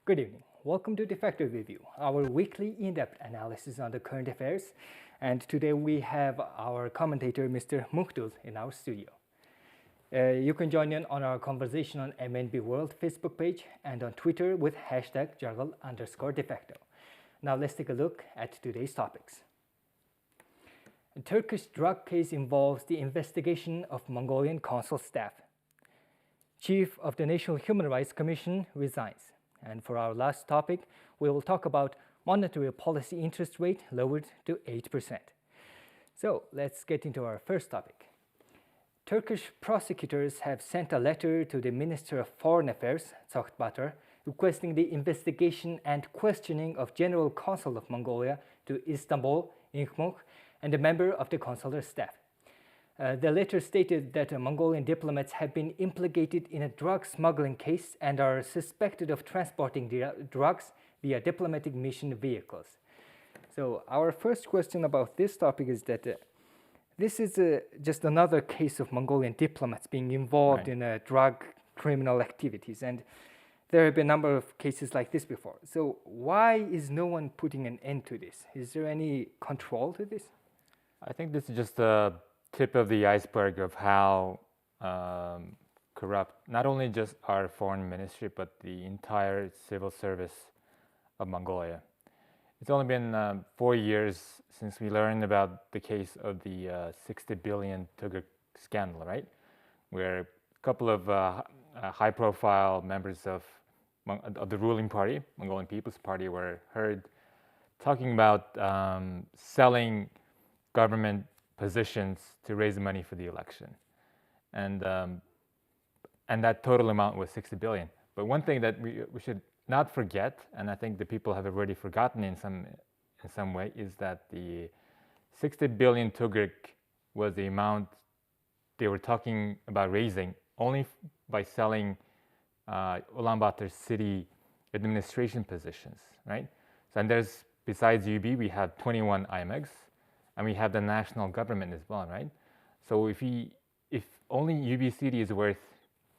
Good evening. Welcome to Defacto Review, our weekly in-depth analysis on the current affairs. And today we have our commentator, Mr. Mukhtul, in our studio. You can join in on our conversation on MNB World Facebook page and on Twitter with hashtag Jargal_Defacto. Now let's take a look at today's topics. A Turkish drug case involves the investigation of Mongolian consul staff. Chief of the National Human Rights Commission resigns. And for our last topic, we will talk about monetary policy interest rate lowered to 8%. So let's get into our first topic. Turkish prosecutors have sent a letter to the Minister of Foreign Affairs, Batur, requesting the investigation and questioning of General Consul of Mongolia to Istanbul, Inkmuk, and a member of the consular staff. The letter stated that Mongolian diplomats have been implicated in a drug smuggling case and are suspected of transporting drugs via diplomatic mission vehicles. So our first question about this topic is that this is just another case of Mongolian diplomats being involved in drug criminal activities, and there have been a number of cases like this before. So why is no one putting an end to this? Is there any control to this? I think this is just the tip of the iceberg of how corrupt not only just our foreign ministry but the entire civil service of Mongolia. It's only been 4 years since we learned about the case of the 60 billion tugr scandal, right? Where a couple of high-profile members of the ruling party, Mongolian People's Party, were heard talking about selling government positions to raise money for the election, and that total amount was 60 billion. But one thing that we should not forget, and I think the people have already forgotten in some way, is that the 60 billion tugrik was the amount they were talking about raising only by selling Ulaanbaatar city administration positions, right? So, and there's, besides UB, we have 21 IMEGs, and we have the national government as well, right? So if only UB city is worth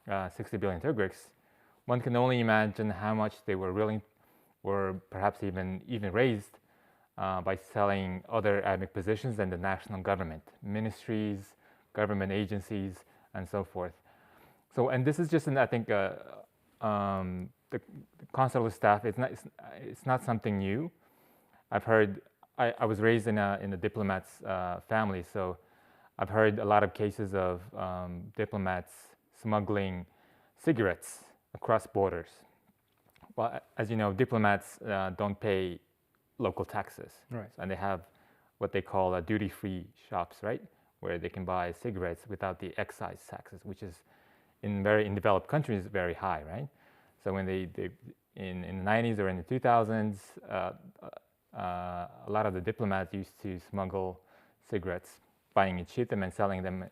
60 billion tugriks, one can only imagine how much they were willing, or perhaps even raised by selling other IMEG positions than the national government, ministries, government agencies, and so forth. So, and this is just, I think, the consular staff. It's not something new. I've heard. I was raised in a diplomat's family, so I've heard a lot of cases of diplomats smuggling cigarettes across borders. Well, as you know, diplomats don't pay local taxes, right? And they have what they call duty-free shops, right, where they can buy cigarettes without the excise taxes, which is in developed countries very high, right? So when they in the 90s or in the 2000s. A lot of the diplomats used to smuggle cigarettes, buying and ship them and selling them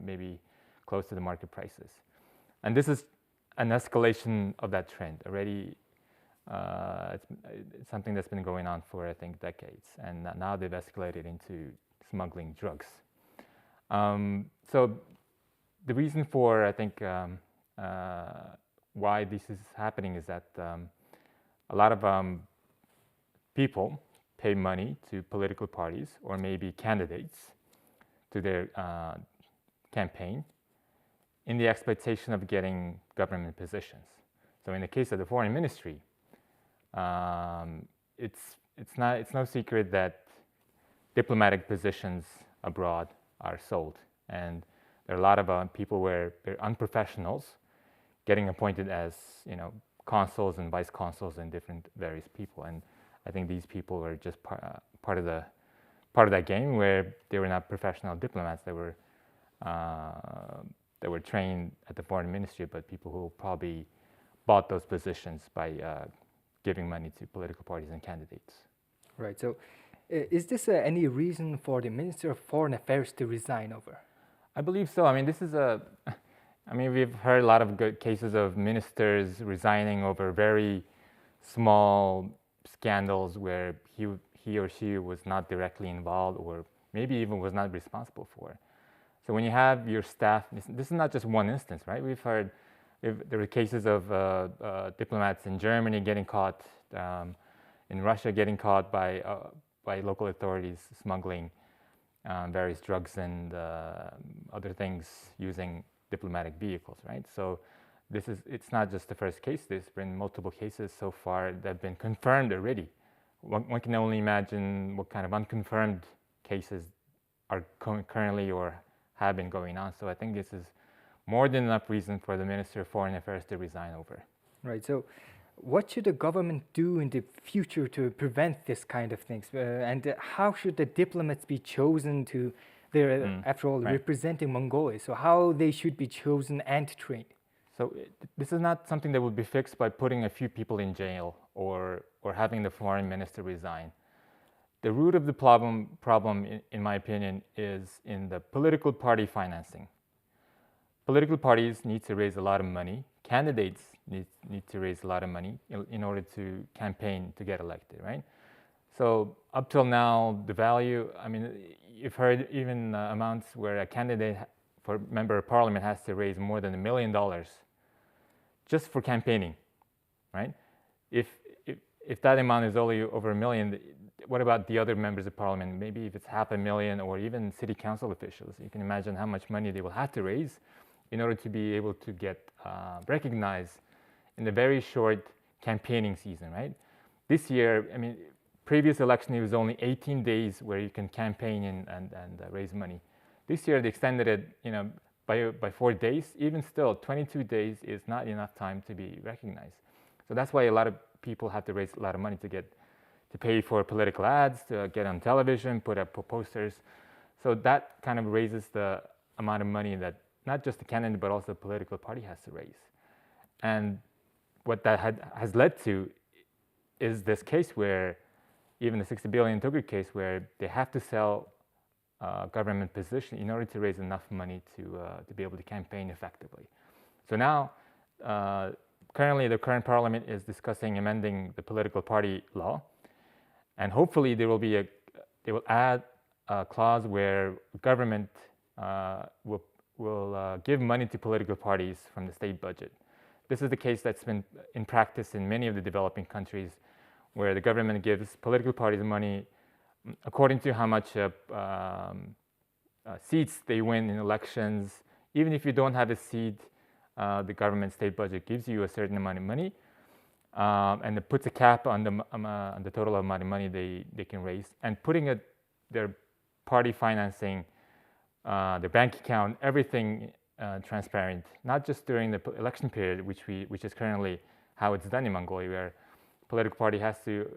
maybe close to the market prices. And this is an escalation of that trend already. It's something that's been going on for, I think, decades, and now they've escalated into smuggling drugs. So the reason for, I think, why this is happening is that a lot of people pay money to political parties or maybe candidates to their campaign in the expectation of getting government positions. So in the case of the foreign ministry, it's no secret that diplomatic positions abroad are sold, and there are a lot of people where they're unprofessionals getting appointed as consuls and vice consuls and different various people. And I think these people were just part of that game, where they were not professional diplomats. They were trained at the foreign ministry, but people who probably bought those positions by giving money to political parties and candidates. Right. So, is this any reason for the Minister of Foreign Affairs to resign over? I believe so. I mean, we've heard a lot of good cases of ministers resigning over very small scandals where he or she was not directly involved, or maybe even was not responsible for. So when you have your staff, this is not just one instance, right? We've heard if there were cases of diplomats in Germany getting caught, in Russia getting caught by local authorities smuggling various drugs and other things using diplomatic vehicles, right? So it's not just the first case. There's been multiple cases so far that have been confirmed already. One can only imagine what kind of unconfirmed cases are currently or have been going on. So I think this is more than enough reason for the Minister of Foreign Affairs to resign over. Right. So what should the government do in the future to prevent this kind of things? And how should the diplomats be chosen to, they're after all representing Mongolia, so how they should be chosen and trained? So this is not something that would be fixed by putting a few people in jail or having the foreign minister resign. The root of the problem, in my opinion, is in the political party financing. Political parties need to raise a lot of money. Candidates need to raise a lot of money in order to campaign to get elected, right? So up till now, the value, I mean, you've heard even amounts where a candidate for member of parliament has to raise more than $1 million just for campaigning, right? If that amount is only over $1 million, what about the other members of parliament? Maybe if it's $500,000 or even city council officials, you can imagine how much money they will have to raise in order to be able to get recognized in the very short campaigning season, right? This year, I mean, previous election, it was only 18 days where you can campaign and raise money. This year, they extended it, by 4 days. Even still, 22 days is not enough time to be recognized. So that's why a lot of people have to raise a lot of money to pay for political ads, to get on television, put up posters. So that kind of raises the amount of money that not just the candidate, but also the political party has to raise. And what that has led to is this case where, even the 60 billion Toguk case, where they have to sell government position in order to raise enough money to be able to campaign effectively. So now, currently the current parliament is discussing amending the political party law, and hopefully they will add a clause where government will give money to political parties from the state budget. This is the case that's been in practice in many of the developing countries, where the government gives political parties money according to how much seats they win in elections. Even if you don't have a seat, the government state budget gives you a certain amount of money, and it puts a cap on the total amount of money they can raise, and putting their party financing, their bank account, everything transparent, not just during the election period, which is currently how it's done in Mongolia, where political party has to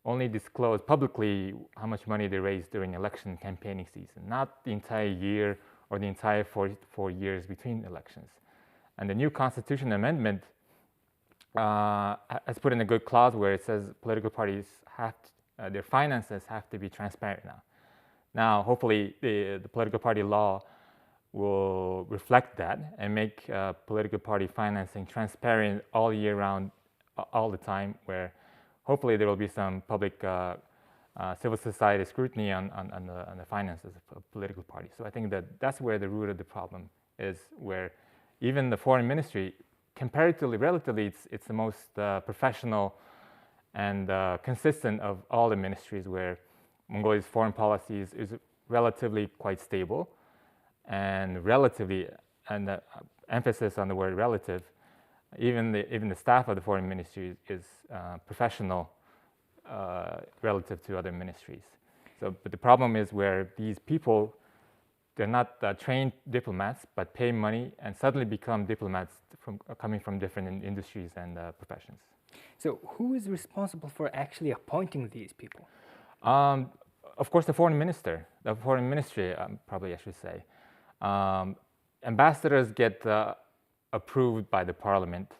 only disclose publicly how much money they raise during election campaigning season, not the entire year or the entire 4 years between elections. And the new constitution amendment has put in a good clause where it says political parties their finances have to be transparent now. Now, hopefully, the political party law will reflect that and make political party financing transparent all year round, all the time, where hopefully there will be some public civil society scrutiny on the finances of political parties. So I think that's where the root of the problem is, where even the foreign ministry, comparatively, relatively, it's the most professional and consistent of all the ministries, where Mongolia's foreign policy is relatively quite stable, and relatively, and emphasis on the word relative. Even the staff of the foreign ministry is professional relative to other ministries. So, but the problem is where these people, they're not trained diplomats, but pay money and suddenly become diplomats coming from different industries and professions. So who is responsible for actually appointing these people? Of course, the foreign minister, the foreign ministry, probably I should say. Ambassadors get approved by the parliament.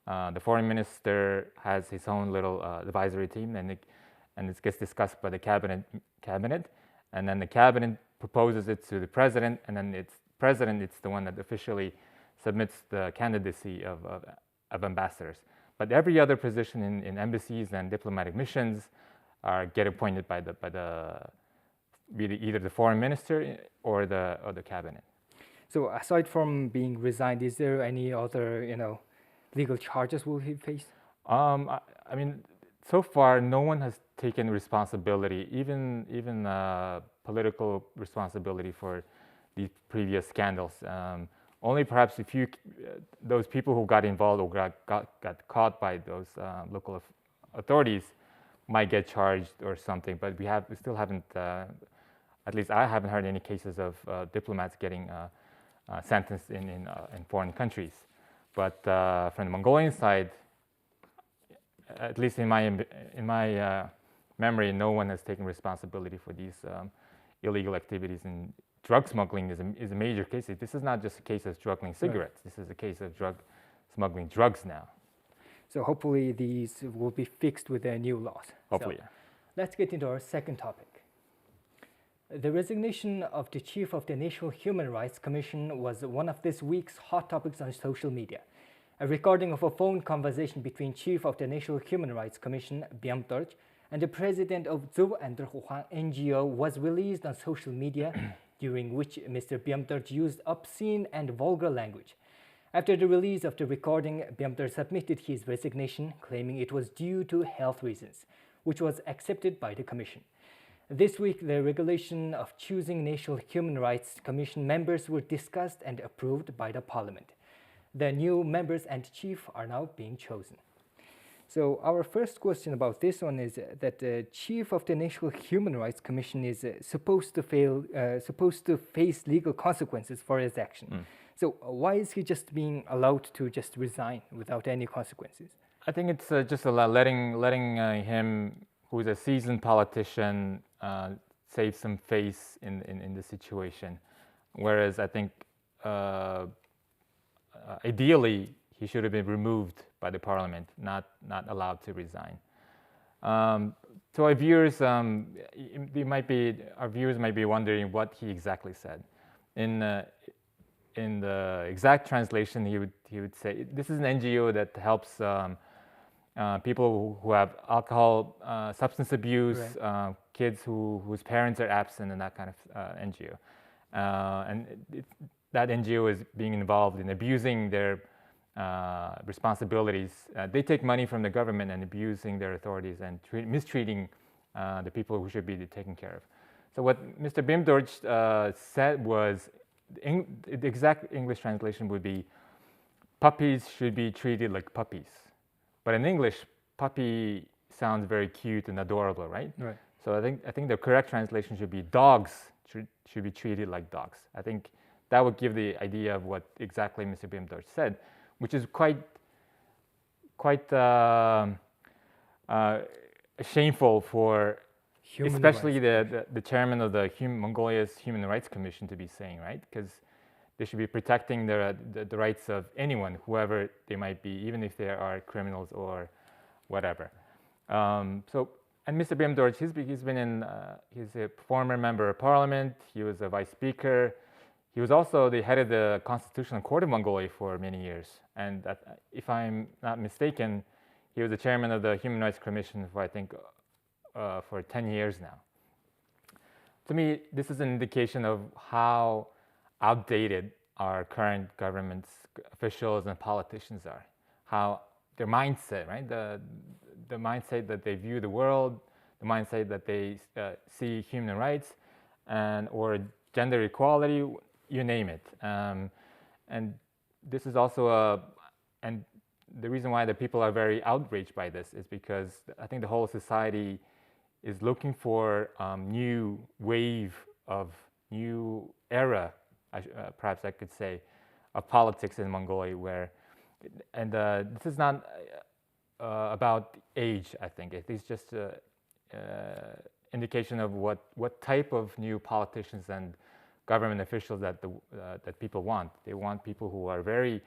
The foreign minister has his own little advisory team, and it gets discussed by the cabinet, and then the cabinet proposes it to the president, and then it's the one that officially submits the candidacy of ambassadors. But every other position in embassies and diplomatic missions get appointed by either the foreign minister or the cabinet. So aside from being resigned, is there any other, legal charges will he face? I mean, so far, no one has taken responsibility, even political responsibility for these previous scandals. Only perhaps a few, those people who got involved or got caught by those local authorities might get charged or something. But we still haven't, at least I haven't heard any cases of diplomats getting sentenced in foreign countries. But from the Mongolian side, at least in my memory, no one has taken responsibility for these illegal activities. And drug smuggling is a major case. This is not just a case of smuggling cigarettes. Right. This is a case of smuggling drugs now. So hopefully these will be fixed with the new laws. Hopefully. So let's get into our second topic. The resignation of the chief of the National Human Rights Commission was one of this week's hot topics on social media. A recording of a phone conversation between Chief of the National Human Rights Commission, Biamtorch, and the president of Zhu and Huang NGO was released on social media, during which Mr. Biamtorch used obscene and vulgar language. After the release of the recording, Biamtorch submitted his resignation, claiming it was due to health reasons, which was accepted by the Commission. This week, the regulation of choosing National Human Rights Commission members were discussed and approved by the Parliament. The new members and chief are now being chosen. So our first question about this one is that the chief of the National Human Rights Commission is supposed to face legal consequences for his action. So why is he just being allowed to just resign without any consequences? I think it's just letting him, who is a seasoned politician, save some face in the situation. Whereas I think ideally, he should have been removed by the parliament, not allowed to resign. So our viewers, our viewers might be wondering what he exactly said. In the exact translation, he would say, this is an NGO that helps people who have alcohol, substance abuse, right. Kids whose parents are absent, and that kind of NGO. That NGO is being involved in abusing their responsibilities. They take money from the government and abusing their authorities and mistreating the people who should be taken care of. So what Mr. Biamtorch said was, the exact English translation would be, puppies should be treated like puppies. But in English, puppy sounds very cute and adorable, right? Right. So I think the correct translation should be, dogs should be treated like dogs. I think that would give the idea of what exactly Mr. Biamtorch said, which is quite shameful for especially the chairman of the Mongolia's Human Rights Commission to be saying, right? Because they should be protecting the rights of anyone, whoever they might be, even if they are criminals or whatever. And Mr. Biamtorch, he's a former member of parliament. He was a vice speaker. He was also the head of the Constitutional Court of Mongolia for many years. And if I'm not mistaken, he was the chairman of the Human Rights Commission for, I think, for 10 years now. To me, this is an indication of how outdated our current government's officials and politicians are. How their mindset, right? The mindset that they view the world, the mindset that they see human rights or gender equality, you name it. And this is also and the reason why the people are very outraged by this is because I think the whole society is looking for new wave of new era, perhaps I could say, of politics in Mongolia, and this is not about age, I think. It is just an indication of what type of new politicians and government officials that people want. They want people who are very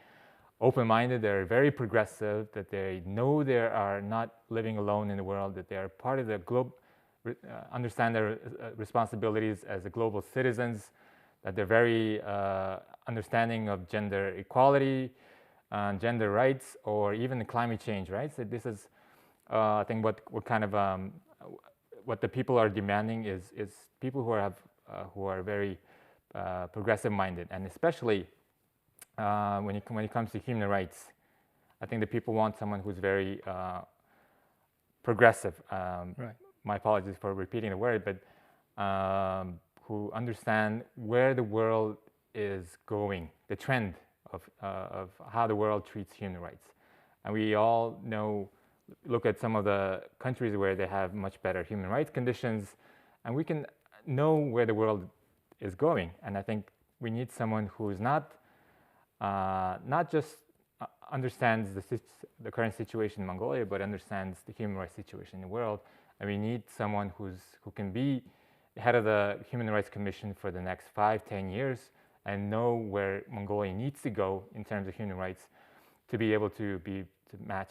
open-minded, they're very progressive, that they know they are not living alone in the world, that they are part of the globe, understand their responsibilities as a global citizens, that they're very understanding of gender equality, gender rights, or even the climate change, right? So this is, I think, what kind of what the people are demanding is people who are very progressive-minded, and especially when it comes to human rights, I think the people want someone who's very progressive. Right. My apologies for repeating the word, but who understand where the world is going, the trend of how the world treats human rights. And we all know, look at some of the countries where they have much better human rights conditions, and we can know where the world is going. And I think we need someone who is not just understands the current situation in Mongolia, but understands the human rights situation in the world. And we need someone who can be head of the Human Rights Commission for the next 5-10 years and know where Mongolia needs to go in terms of human rights to be able to match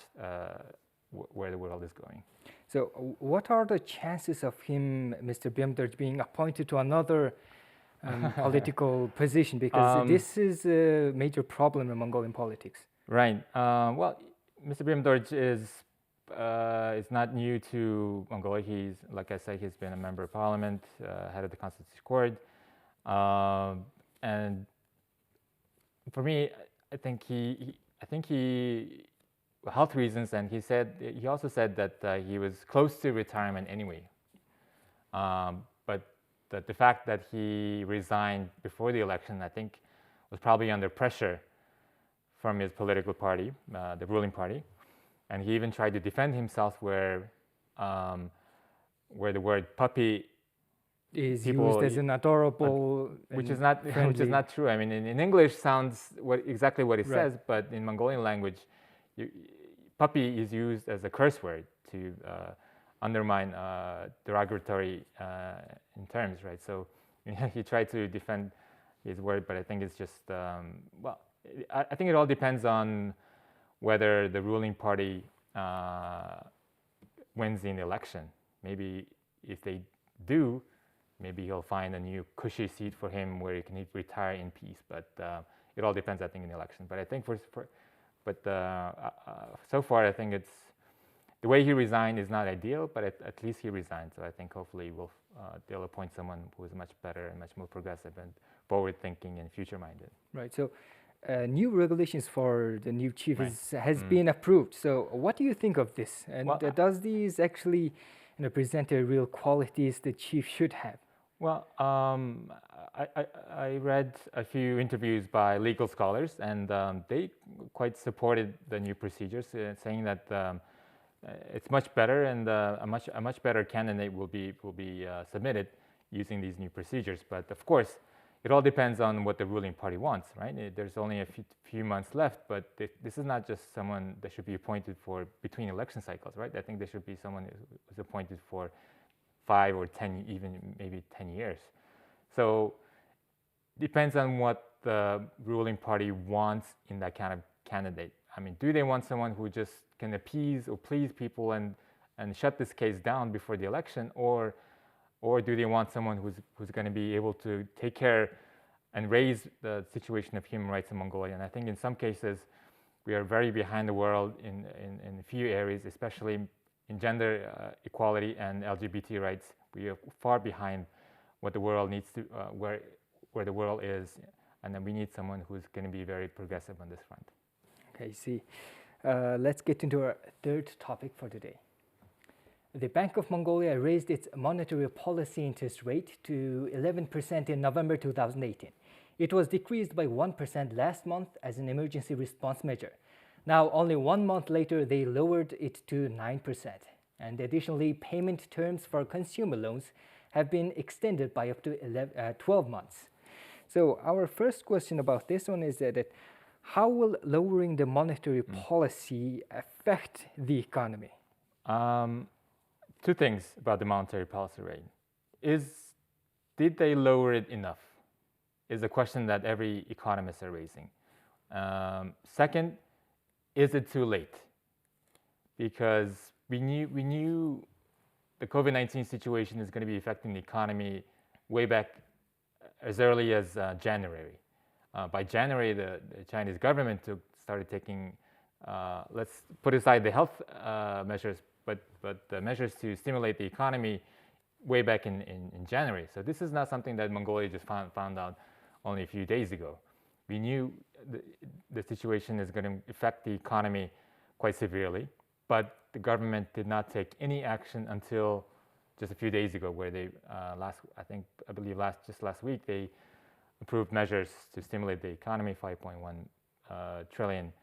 where the world is going. So what are the chances of him, Mr. Bimderj, being appointed to another political position? Because this is a major problem in Mongolian politics. Right. Well, Mr. Bimderj is not new to Mongolia. He's, like I said, he's been a member of parliament, head of the Constitutional Court. And for me, I think he health reasons, and he also said that he was close to retirement anyway. But the fact that he resigned before the election, I think, was probably under pressure from his political party, the ruling party, and he even tried to defend himself where the word puppy is used as an adorable, which is not true. I mean, in English sounds exactly what it says, but in Mongolian language, puppy is used as a curse word to undermine derogatory in terms, right? So he tried to defend his word, but I think it's just I think it all depends on whether the ruling party wins in the election. Maybe if they do, maybe he'll find a new cushy seat for him where he can retire in peace. But it all depends, I think, in the election. But I think so far, I think it's the way he resigned is not ideal, but at least he resigned. So I think hopefully they'll appoint someone who is much better and much more progressive and forward-thinking and future-minded. Right. So new regulations for the new chief has been approved. So what do you think of this? And does these actually present the real qualities the chief should have? Well, I read a few interviews by legal scholars, and they quite supported the new procedures, saying that it's much better, and a much better candidate will be submitted using these new procedures. But of course, it all depends on what the ruling party wants, right? There's only a few months left, but this is not just someone that should be appointed for between election cycles, right? I think there should be someone who's appointed for 5 or 10, even maybe 10 years. So depends on what the ruling party wants in that kind of candidate. I mean, do they want someone who just can appease or please people and shut this case down before the election, or do they want someone who's going to be able to take care and raise the situation of human rights in Mongolia? And I think in some cases we are very behind the world in a few areas, especially in gender equality and LGBT rights. We are far behind what the world needs to, where the world is, and then we need someone who's going to be very progressive on this front. Okay, see. Let's get into our third topic for today. The Bank of Mongolia raised its monetary policy interest rate to 11% in November 2018. It was decreased by 1% last month as an emergency response measure. Now, only 1 month later, they lowered it to 9%. And additionally, payment terms for consumer loans have been extended by up to 12 months. So our first question about this one is that how will lowering the monetary policy affect the economy? Two things about the monetary policy rate. Did they lower it enough? Is a question that every economist are raising. Second, is it too late? Because we knew the COVID-19 situation is going to be affecting the economy way back as early as January. By January, the Chinese government started taking, let's put aside the health measures, but the measures to stimulate the economy way back in January. So this is not something that Mongolia just found out only a few days ago. We knew the situation is going to affect the economy quite severely, but the government did not take any action until just a few days ago, where they I believe last week they approved measures to stimulate the economy, 5.1 trillion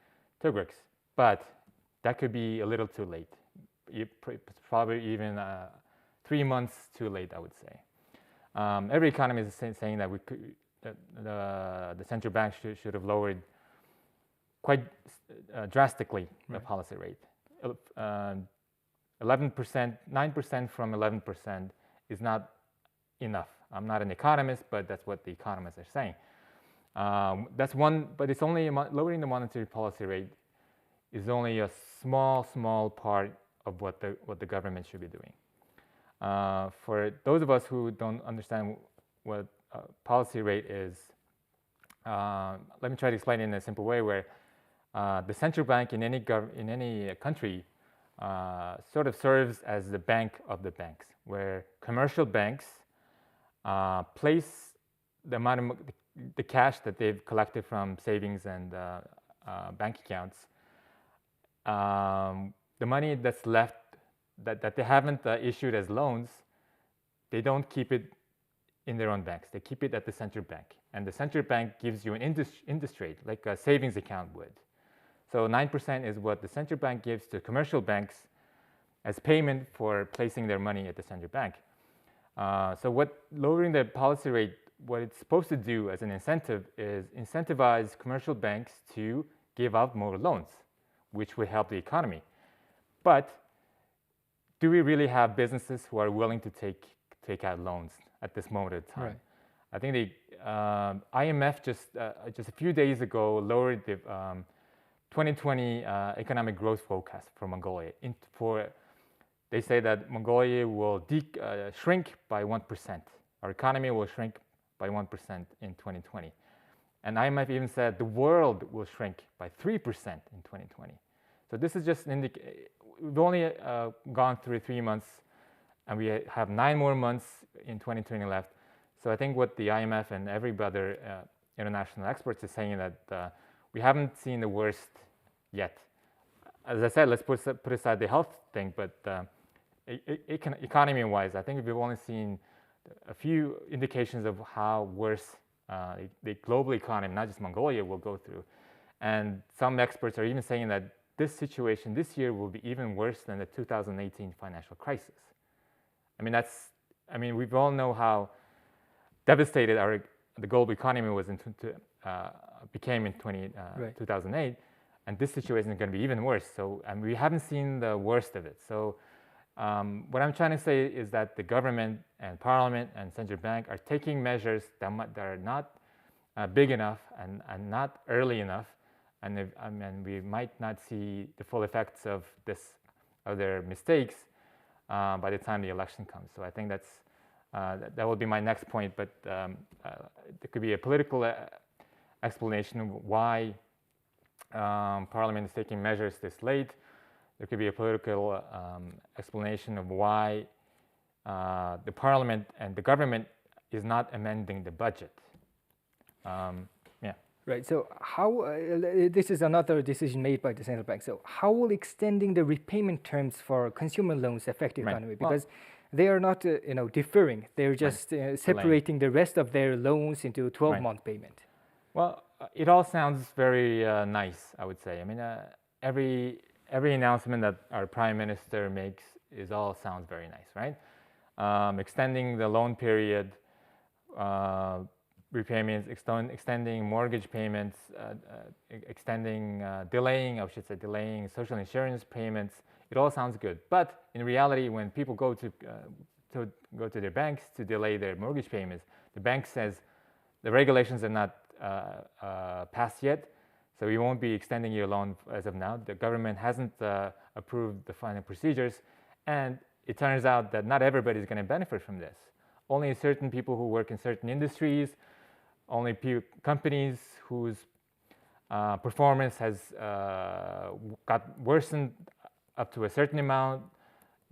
tugrix. But that could be a little too late. Probably even 3 months too late, I would say. Every economist is saying that the central bank should have lowered quite drastically the policy rate. 11%, 9% from 11% is not enough. I'm not an economist, but that's what the economists are saying. That's one, but it's only lowering the monetary policy rate is only a small part of what the government should be doing. For those of us who don't understand what policy rate is, let me try to explain it in a simple way, where the central bank in any country sort of serves as the bank of the banks, where commercial banks place the amount of the cash that they've collected from savings and bank accounts, the money that's left that they haven't issued as loans, they don't keep it in their own banks. They keep it at the central bank, and the central bank gives you an interest rate like a savings account would. So 9% is what the central bank gives to commercial banks as payment for placing their money at the central bank. So what lowering the policy rate, what it's supposed to do as an incentive is incentivize commercial banks to give out more loans, which would help the economy. But do we really have businesses who are willing to take out loans at this moment of time? Right. I think the IMF just a few days ago lowered the 2020 economic growth forecast for Mongolia. They say that Mongolia will shrink by 1%. Our economy will shrink by 1% in 2020. And IMF even said the world will shrink by 3% in 2020. So this is just an we've only gone through 3 months, and we have 9 more months in 2020 left. So I think what the IMF and every other international experts are saying that we haven't seen the worst yet. As I said, let's put aside the health thing, but economy-wise, I think we've only seen a few indications of how worse the global economy, not just Mongolia, will go through. And some experts are even saying that this situation this year will be even worse than the 2018 financial crisis. We all know how devastated the global economy was became in 2008, and this situation is going to be even worse. So we haven't seen the worst of it. So what I'm trying to say is that the government and parliament and central bank are taking measures that are not big enough and not early enough, and we might not see the full effects of their mistakes by the time the election comes. So I think that will be my next point. But there could be a political explanation of why Parliament is taking measures this late. There could be a political explanation of why the Parliament and the government is not amending the budget. Right. So how this is another decision made by the central bank. So how will extending the repayment terms for consumer loans affect the economy? Because they are not deferring. They're just separating the rest of their loans into a 12-month payment. Well, it all sounds very nice, I would say. Every announcement that our prime minister makes sounds very nice, right? Extending the loan period, repayments, extending mortgage payments, delaying social insurance payments. It all sounds good, but in reality, when people go to their banks to delay their mortgage payments, the bank says the regulations are not passed yet, so we won't be extending your loan as of now. The government hasn't approved the final procedures, and it turns out that not everybody is going to benefit from this. Only certain people who work in certain industries, only companies whose performance has got worsened up to a certain amount,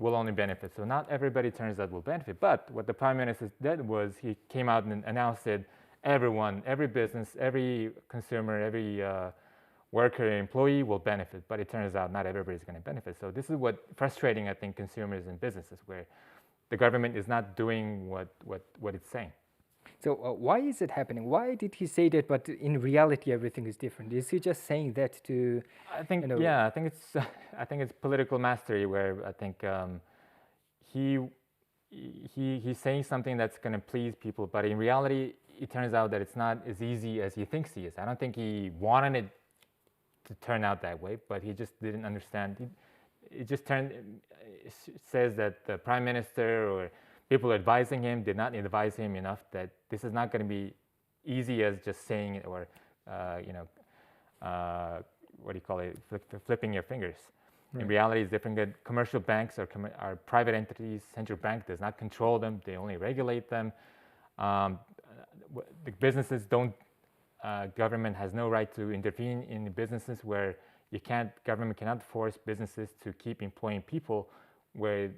will only benefit. So not everybody turns out will benefit. But what the Prime Minister did was he came out and announced it, everyone, every business, every consumer, every worker, employee will benefit. But it turns out not everybody's going to benefit. So this is what frustrating, I think, consumers and businesses, where the government is not doing what it's saying. So why is it happening? Why did he say that, but in reality everything is different? Is he just saying that to? I think I think it's political mastery, where I think he's saying something that's going to please people, but in reality it turns out that it's not as easy as he thinks he is. I don't think he wanted it to turn out that way, but he just didn't understand. It says that the Prime Minister or people advising him did not advise him enough that this is not going to be easy as just saying it, or what do you call it, flipping your fingers. Right. In reality, it's different. That commercial banks are private entities. Central bank does not control them; they only regulate them. The businesses don't. Government has no right to intervene in the businesses where government cannot force businesses to keep employing people where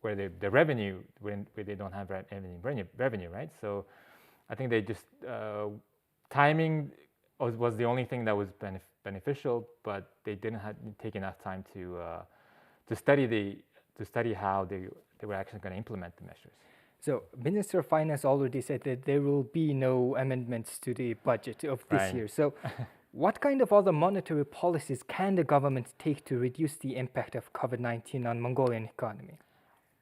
the revenue, where they don't have any revenue, right? So I think they just timing was the only thing that was beneficial, but they didn't take enough time to study how they were actually going to implement the measures. So Minister of Finance already said that there will be no amendments to the budget of this year. So what kind of other monetary policies can the government take to reduce the impact of COVID-19 on Mongolian economy?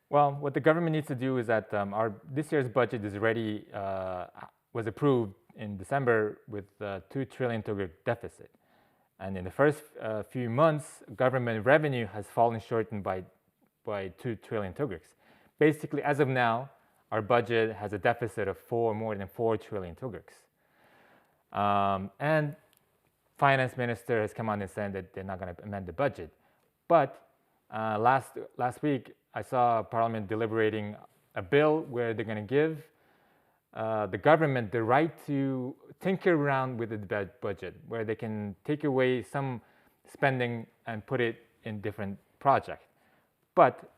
Well, what the government needs to do is that this year's budget is already was approved in December with 2 trillion tugrik deficit. And in the first few months, government revenue has fallen short by 2 trillion tugriks. Basically, as of now, our budget has a deficit of more than 4 trillion tugriks. And finance minister has come out and said that they're not going to amend the budget. But last week, I saw Parliament deliberating a bill where they're going to give the government the right to tinker around with the budget, where they can take away some spending and put it in different projects. But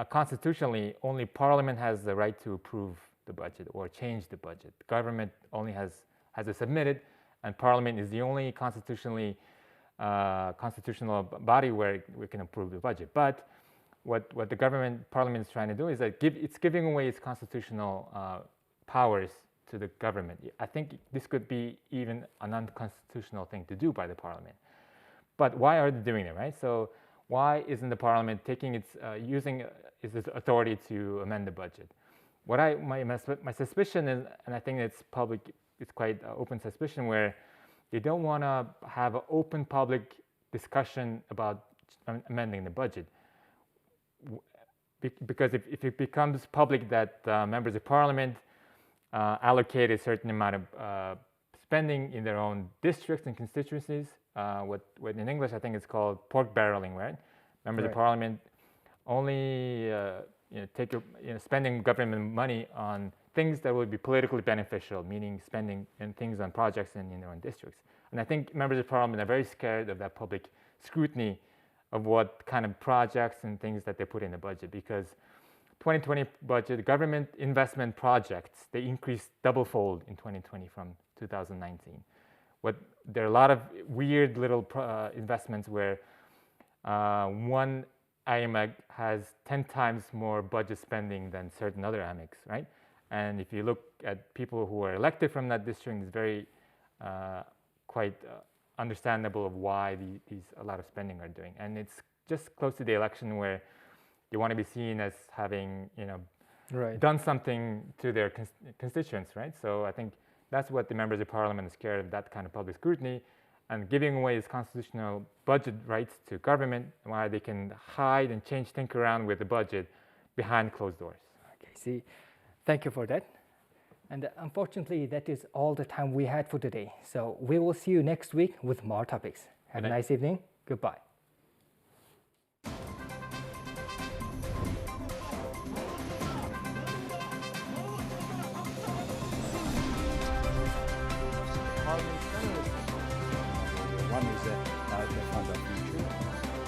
constitutionally, only Parliament has the right to approve the budget or change the budget. The government only has to submit it, and Parliament is the only constitutional body where we can approve the budget. But what the Parliament is trying to do is that it's giving away its constitutional powers to the government. I think this could be even an unconstitutional thing to do by the Parliament. But why are they doing it, right? So why isn't the Parliament taking using its authority to amend the budget? My suspicion is, and I think it's quite open suspicion, where they don't want to have an open public discussion about amending the budget. Because if it becomes public that members of Parliament allocate a certain amount of spending in their own districts and constituencies, what in English I think it's called pork barreling, right? Members of Parliament only spending government money on things that would be politically beneficial, meaning spending and things on projects in their own districts. And I think members of Parliament are very scared of that public scrutiny of what kind of projects and things that they put in the budget, because 2020 budget, government investment projects, they increased double-fold in 2020 from 2019. There are a lot of weird little investments where one IMEC has 10 times more budget spending than certain other IMECs, right? And if you look at people who are elected from that district, it's very quite understandable of why a lot of spending are doing. And it's just close to the election where you want to be seen as having done something to their constituents, right? So I think that's what the members of Parliament are scared of, that kind of public scrutiny, and giving away its constitutional budget rights to government, while they can hide and tinker around with the budget behind closed doors. Okay, thank you for that. And unfortunately, that is all the time we had for today. So we will see you next week with more topics. Have a nice evening. Goodbye. One is the fund of future.